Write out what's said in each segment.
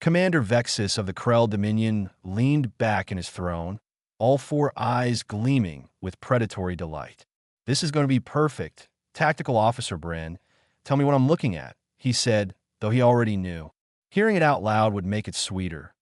Commander Vexus of the Krell Dominion leaned back in his throne, all four eyes gleaming with predatory delight. "This is going to be perfect. Tactical Officer Bren, tell me what I'm looking at," he said, though he already knew. Hearing it out loud would make it sweeter.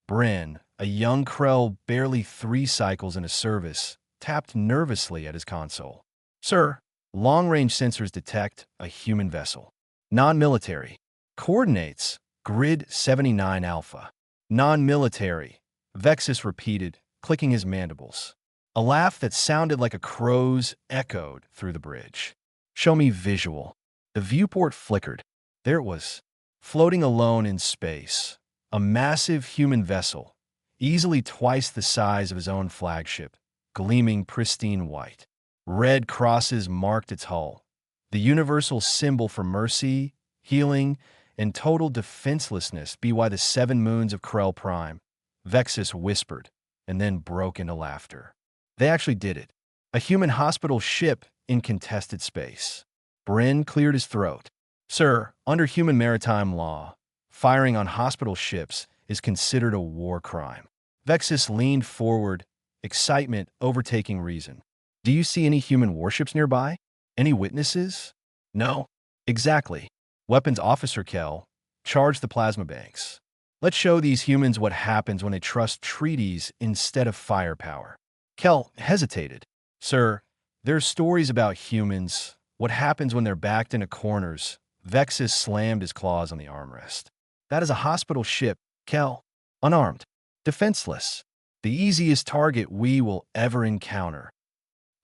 Bren, a young Krell barely 3 cycles into service, tapped nervously at his console. "Sir, long-range sensors detect a human vessel. Non-military. Coordinates, Grid 79 Alpha. Non-military," Vexus repeated, clicking his mandibles. A laugh that sounded like a crow's echoed through the bridge. "Show me visual." The viewport flickered. There it was, floating alone in space. A massive human vessel, easily twice the size of his own flagship, gleaming pristine white. Red crosses marked its hull, the universal symbol for mercy, healing, and total defenselessness. "Be why the 7 moons of Krell Prime," Vexus whispered, and then broke into laughter. They actually did it. A human hospital ship in contested space. Bren cleared his throat. "Sir, under human maritime law, firing on hospital ships is considered a war crime." Vexus leaned forward, excitement overtaking reason. "Do you see any human warships nearby? Any witnesses?" "No." "Exactly. Weapons Officer Kell, charge the plasma banks. Let's show these humans what happens when they trust treaties instead of firepower." Kell hesitated. "Sir, there's stories about humans, what happens when they're backed into corners." Vexus slammed his claws on the armrest. "That is a hospital ship, Kell. Unarmed. Defenseless. The easiest target we will ever encounter."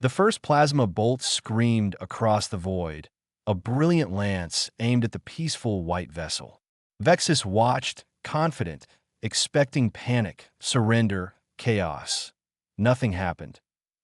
The first plasma bolt screamed across the void, a brilliant lance aimed at the peaceful white vessel. Vexus watched, confident, expecting panic, surrender, chaos. Nothing happened.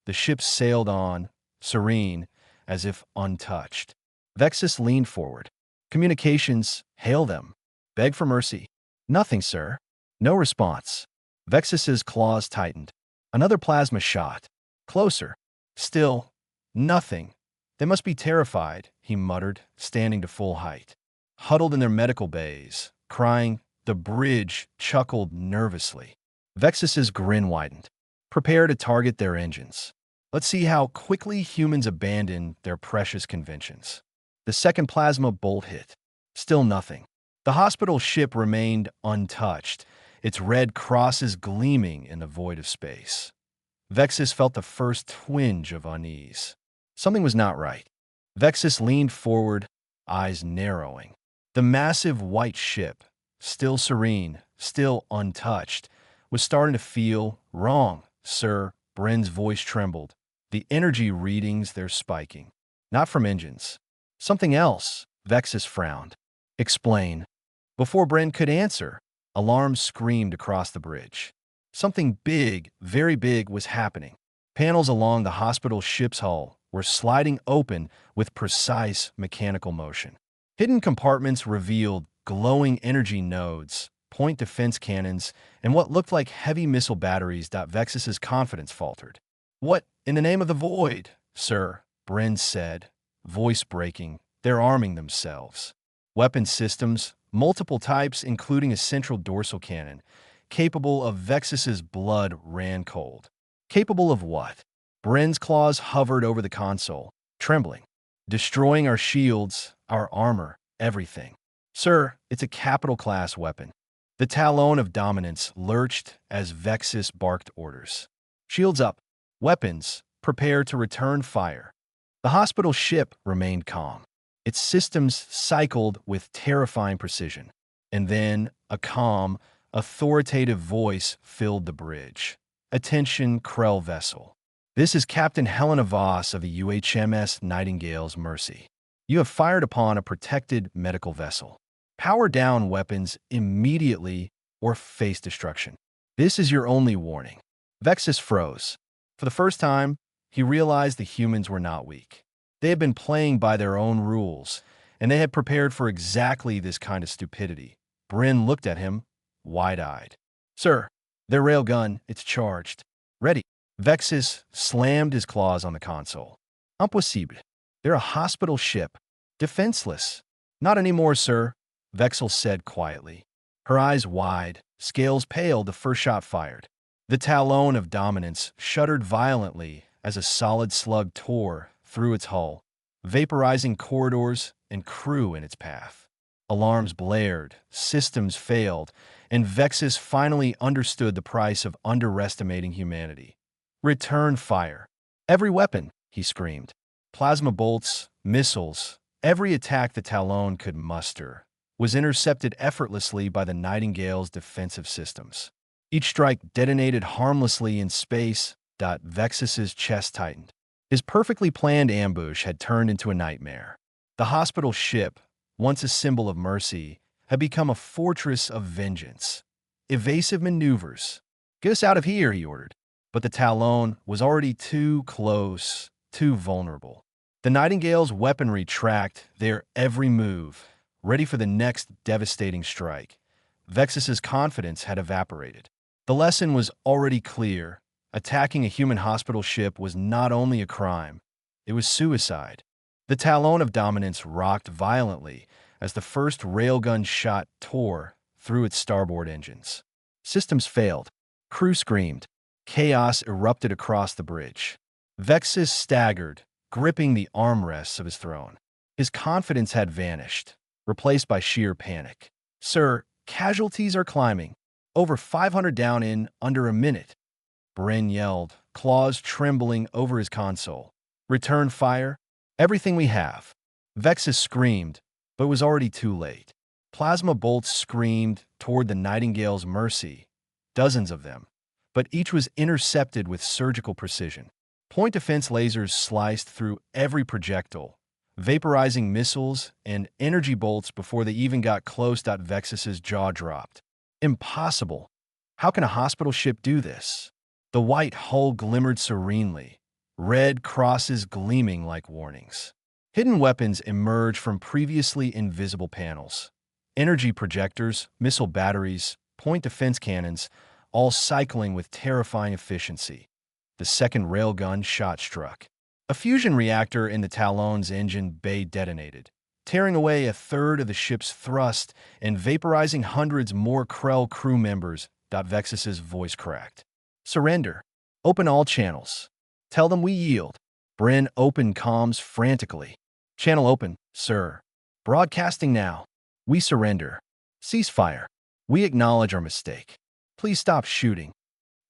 The ship sailed on, serene, as if untouched. Vexus leaned forward. "Communications, hail them. Beg for mercy." "Nothing, sir." No response. Vexus's claws tightened. Another plasma shot. Closer. Still, nothing. "They must be terrified," he muttered, standing to full height. Huddled in their medical bays, crying, the bridge chuckled nervously. Vexus's grin widened. "Prepare to target their engines. Let's see how quickly humans abandon their precious conventions." The second plasma bolt hit. Still nothing. The hospital ship remained untouched, its red crosses gleaming in the void of space. Vexus felt the first twinge of unease. Something was not right. Vexus leaned forward, eyes narrowing. The massive white ship, still serene, still untouched, was starting to feel wrong. "Sir," Bren's voice trembled. "The energy readings, they're spiking. Not from engines. Something else." Vexus frowned. "Explain." Before Bren could answer, alarms screamed across the bridge. Something big, very big, was happening. Panels along the hospital ship's hull were sliding open with precise mechanical motion. Hidden compartments revealed glowing energy nodes, point defense cannons, and what looked like heavy missile batteries. Vexus's confidence faltered. "What in the name of the void, sir?" Bren said, voice breaking. "They're arming themselves. Weapon systems, multiple types, including a central dorsal cannon, capable of..." Vexus's blood ran cold. "Capable of what?" Bren's claws hovered over the console, trembling. "Destroying our shields, our armor, everything." "Sir, it's a capital-class weapon." The talon of dominance lurched as Vexus barked orders. "Shields up. Weapons, prepare to return fire." The hospital ship remained calm. Its systems cycled with terrifying precision. And then a calm, authoritative voice filled the bridge. "Attention, Krell vessel. This is Captain Helena Voss of the UHMS Nightingale's Mercy. You have fired upon a protected medical vessel. Power down weapons immediately or face destruction. This is your only warning." Vexus froze. For the first time, he realized the humans were not weak. They had been playing by their own rules, and they had prepared for exactly this kind of stupidity. Bren looked at him, wide-eyed. "Sir, their railgun, it's charged. Ready." Vexus slammed his claws on the console. "Impossible. They're a hospital ship. Defenseless." "Not anymore, sir," Vexel said quietly. Her eyes wide, scales pale the first shot fired. The talon of dominance shuddered violently as a solid slug tore through its hull, vaporizing corridors and crew in its path. Alarms blared, systems failed, and Vexus finally understood the price of underestimating humanity. Return fire. Every weapon, he screamed. Plasma bolts, missiles, every attack the Talon could muster was intercepted effortlessly by the Nightingale's defensive systems. Each strike detonated harmlessly in space. Vexus's chest tightened. His perfectly planned ambush had turned into a nightmare. The hospital ship, once a symbol of mercy, had become a fortress of vengeance. Evasive maneuvers. "Get us out of here," he ordered. But the Talon was already too close, too vulnerable. The Nightingale's weaponry tracked their every move, ready for the next devastating strike. Vexus's confidence had evaporated. The lesson was already clear. Attacking a human hospital ship was not only a crime, it was suicide. The Talon of Dominance rocked violently as the first railgun shot tore through its starboard engines. Systems failed. Crew screamed. Chaos erupted across the bridge. Vexus staggered, gripping the armrests of his throne. His confidence had vanished, replaced by sheer panic. "Sir, casualties are climbing. Over 500 down in under a minute." Bryn yelled, claws trembling over his console. "Return fire. Everything we have." Vexus screamed, but it was already too late. Plasma bolts screamed toward the Nightingale's mercy, dozens of them, but each was intercepted with surgical precision. Point defense lasers sliced through every projectile, vaporizing missiles and energy bolts before they even got close. Vexus's jaw dropped. Impossible. How can a hospital ship do this? The white hull glimmered serenely, red crosses gleaming like warnings. Hidden weapons emerged from previously invisible panels. Energy projectors, missile batteries, point defense cannons, all cycling with terrifying efficiency. The second railgun shot struck. A fusion reactor in the Talon's engine bay detonated, tearing away a third of the ship's thrust and vaporizing hundreds more Krell crew members. Vexus's voice cracked. "Surrender. Open all channels. Tell them we yield." Bryn opened comms frantically. "Channel open, sir. Broadcasting now. We surrender. Ceasefire. We acknowledge our mistake. Please stop shooting."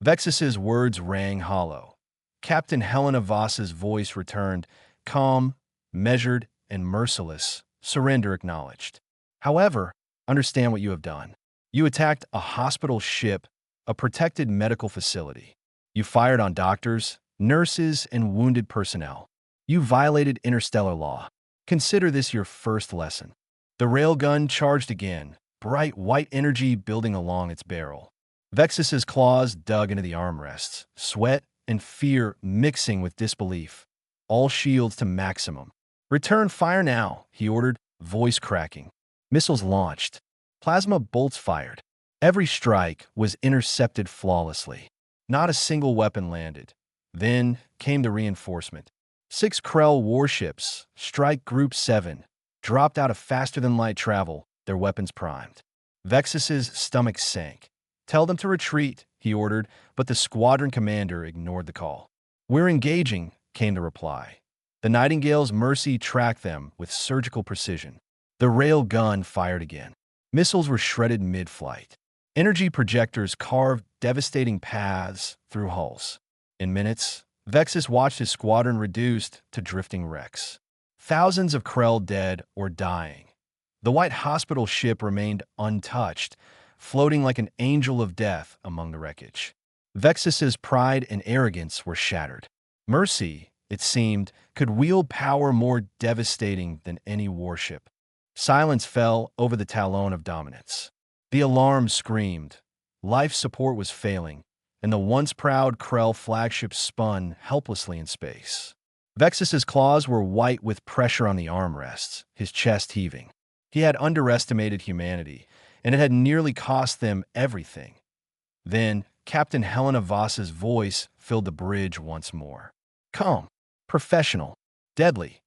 Vexus's words rang hollow. Captain Helena Voss's voice returned, calm, measured, and merciless. "Surrender acknowledged. However, understand what you have done. You attacked a hospital ship, a protected medical facility. You fired on doctors, nurses, and wounded personnel. You violated interstellar law. Consider this your first lesson." The railgun charged again, bright white energy building along its barrel. Vexus's claws dug into the armrests, sweat and fear mixing with disbelief. All shields to maximum. "Return fire now," he ordered, voice cracking. Missiles launched. Plasma bolts fired. Every strike was intercepted flawlessly. Not a single weapon landed. Then came the reinforcement. 6 Krell warships, Strike Group 7, dropped out of faster-than-light travel, their weapons primed. Vexus's stomach sank. "Tell them to retreat," he ordered, but the squadron commander ignored the call. "We're engaging," came the reply. The Nightingale's mercy tracked them with surgical precision. The rail gun fired again. Missiles were shredded mid-flight. Energy projectors carved devastating paths through hulls. In minutes, Vexus watched his squadron reduced to drifting wrecks. Thousands of Krell dead or dying. The white hospital ship remained untouched, floating like an angel of death among the wreckage. Vexus's pride and arrogance were shattered. Mercy, it seemed, could wield power more devastating than any warship. Silence fell over the Talon of Dominance. The alarm screamed. Life support was failing, and the once proud Krell flagship spun helplessly in space. Vexus's claws were white with pressure on the armrests, his chest heaving. He had underestimated humanity, and it had nearly cost them everything. Then, Captain Helena Voss's voice filled the bridge once more. "Calm, professional, deadly.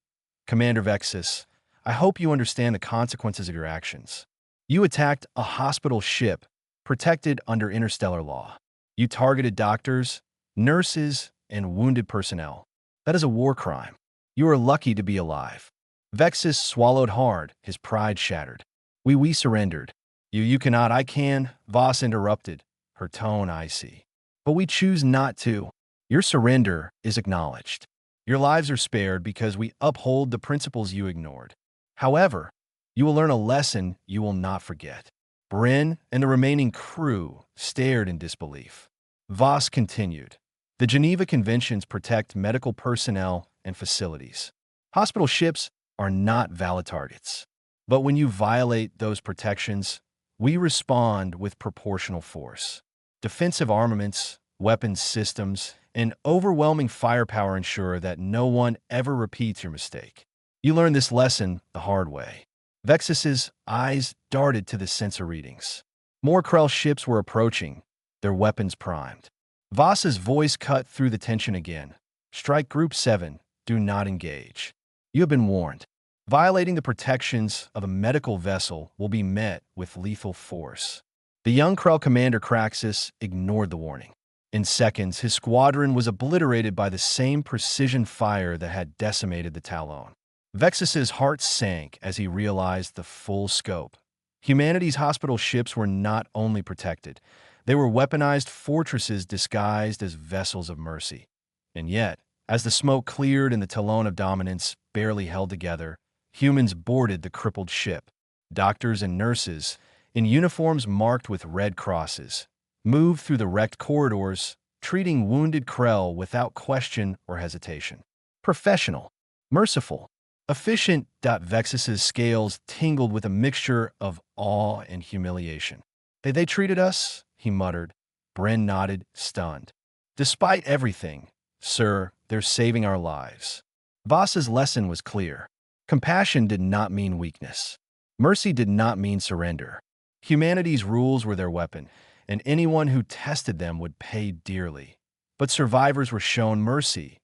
Commander Vexus, I hope you understand the consequences of your actions. You attacked a hospital ship protected under interstellar law. You targeted doctors, nurses, and wounded personnel. That is a war crime. You are lucky to be alive. Vexus swallowed hard, his pride shattered. We surrendered. You cannot, I can, Voss interrupted, her tone icy. But we choose not to. Your surrender is acknowledged. Your lives are spared because we uphold the principles you ignored. However, you will learn a lesson you will not forget. Bryn and the remaining crew stared in disbelief. Voss continued. The Geneva Conventions protect medical personnel and facilities. Hospital ships are not valid targets. But when you violate those protections, we respond with proportional force. Defensive armaments, weapons systems, and overwhelming firepower ensure that no one ever repeats your mistake. You learn this lesson the hard way. Vexus's eyes darted to the sensor readings. More Krell ships were approaching, their weapons primed. Voss's voice cut through the tension again. Strike Group 7, do not engage. You have been warned. Violating the protections of a medical vessel will be met with lethal force. The young Krell commander Craxus ignored the warning. In seconds, his squadron was obliterated by the same precision fire that had decimated the Talon. Vexus's heart sank as he realized the full scope. Humanity's hospital ships were not only protected, they were weaponized fortresses disguised as vessels of mercy. And yet, as the smoke cleared and the Talon of Dominance barely held together, humans boarded the crippled ship. Doctors and nurses, in uniforms marked with red crosses, moved through the wrecked corridors, treating wounded Krell without question or hesitation. Professional, merciful, efficient. Vexus's scales tingled with a mixture of awe and humiliation. They treated us, he muttered. Bryn nodded, stunned. Despite everything, sir, they're saving our lives. Voss's lesson was clear. Compassion did not mean weakness. Mercy did not mean surrender. Humanity's rules were their weapon, and anyone who tested them would pay dearly. But survivors were shown mercy,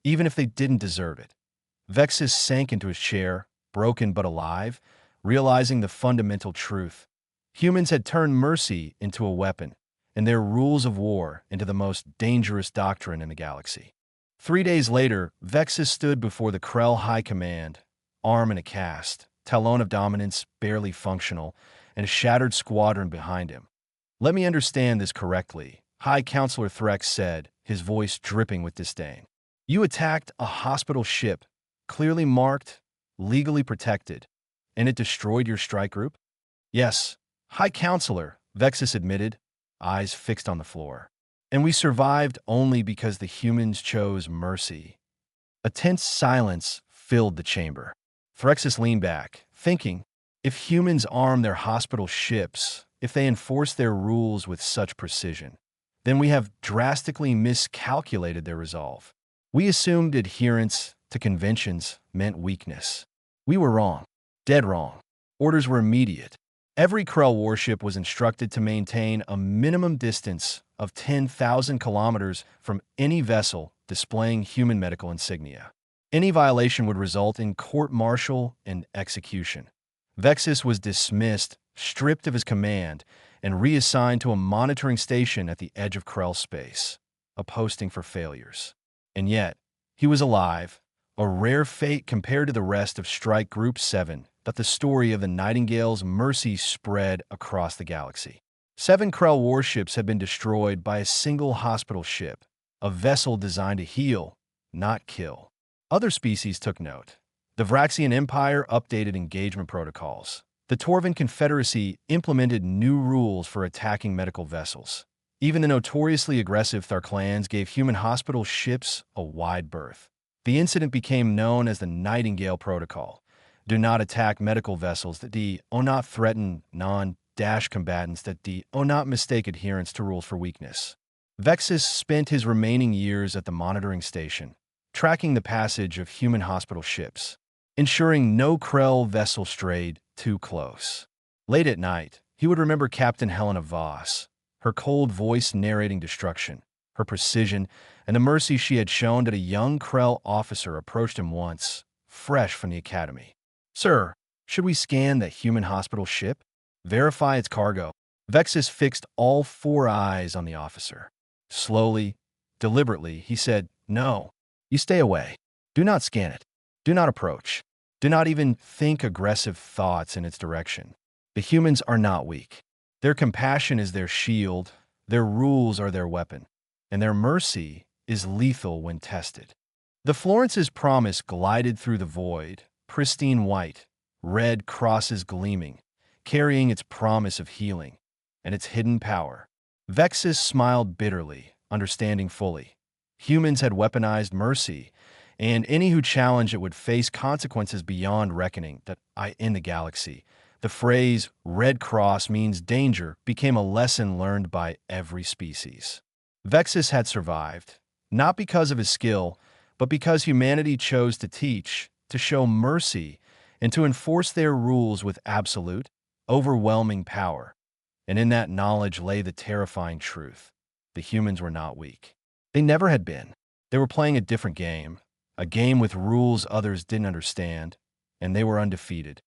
even if they didn't deserve it. Vexus sank into his chair, broken but alive, realizing the fundamental truth. Humans had turned mercy into a weapon, and their rules of war into the most dangerous doctrine in the galaxy. 3 days later, Vexus stood before the Krell High Command, arm in a cast, Talon of Dominance barely functional, and a shattered squadron behind him. Let me understand this correctly, High Counselor Threx said, his voice dripping with disdain. You attacked a hospital ship, clearly marked, legally protected, and it destroyed your strike group? Yes, High Counselor, Vexus admitted, eyes fixed on the floor. And we survived only because the humans chose mercy. A tense silence filled the chamber. Threxus leaned back, thinking, if humans arm their hospital ships, if they enforce their rules with such precision, then we have drastically miscalculated their resolve. We assumed adherence to conventions meant weakness. We were wrong, dead wrong. Orders were immediate. Every Krell warship was instructed to maintain a minimum distance of 10,000 kilometers from any vessel displaying human medical insignia. Any violation would result in court-martial and execution. Vexus was dismissed, stripped of his command, and reassigned to a monitoring station at the edge of Krell space, a posting for failures. And yet, he was alive, a rare fate compared to the rest of Strike Group 7, that the story of the Nightingale's mercy spread across the galaxy. 7 Krell warships had been destroyed by a single hospital ship, a vessel designed to heal, not kill. Other species took note. The Vraxian Empire updated engagement protocols. The Torvan Confederacy implemented new rules for attacking medical vessels. Even the notoriously aggressive Tharklans gave human hospital ships a wide berth. The incident became known as the Nightingale Protocol. Do not attack medical vessels that do not threaten non-combatants that do not mistake adherence to rules for weakness. Vexus spent his remaining years at the monitoring station, tracking the passage of human hospital ships, ensuring no Krell vessel strayed too close. Late at night, he would remember Captain Helena Voss, her cold voice narrating destruction, her precision, and the mercy she had shown that a young Krell officer approached him once, fresh from the academy. Sir, should we scan the human hospital ship? Verify its cargo. Vexus fixed all four eyes on the officer. Slowly, deliberately, he said, "No, you stay away. Do not scan it. Do not approach. Do not even think aggressive thoughts in its direction. The humans are not weak. Their compassion is their shield, their rules are their weapon, and their mercy is lethal when tested." The Florence's promise glided through the void, pristine white, red crosses gleaming, carrying its promise of healing and its hidden power. Vexus smiled bitterly, understanding fully. Humans had weaponized mercy, and any who challenged it would face consequences beyond reckoning. In the galaxy, the phrase "Red Cross means danger" became a lesson learned by every species. Vexus had survived, not because of his skill, but because humanity chose to teach, to show mercy, and to enforce their rules with absolute, overwhelming power. And in that knowledge lay the terrifying truth. The humans were not weak. They never had been. They were playing a different game, a game with rules others didn't understand, and they were undefeated.